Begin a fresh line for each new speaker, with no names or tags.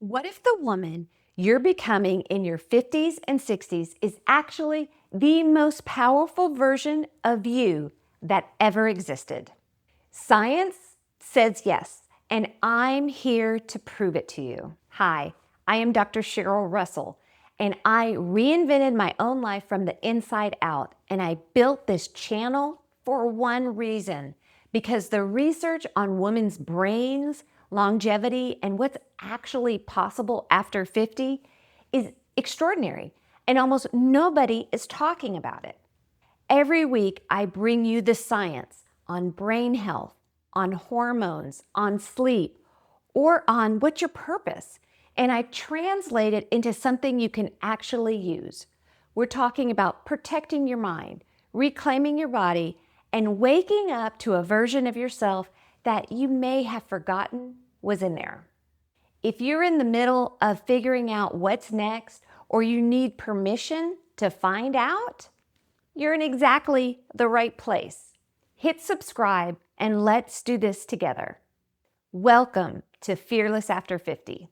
What if the woman you're becoming in your 50s and 60s is actually the most powerful version of you that ever existed? Science says yes, and I'm here to prove it to you. Hi, I am Dr. Cheryl Russell, and I reinvented my own life from the inside out, and I built this channel for one reason, because the research on women's brains, longevity, and what's actually possible after 50 is extraordinary, and almost nobody is talking about it. Every week, I bring you the science on brain health, on hormones, on sleep, or on what's your purpose, and I translate it into something you can actually use. We're talking about protecting your mind, reclaiming your body, and waking up to a version of yourself that you may have forgotten was in there. If you're in the middle of figuring out what's next, or you need permission to find out, you're in exactly the right place. Hit subscribe and let's do this together. Welcome to Fearless After 50.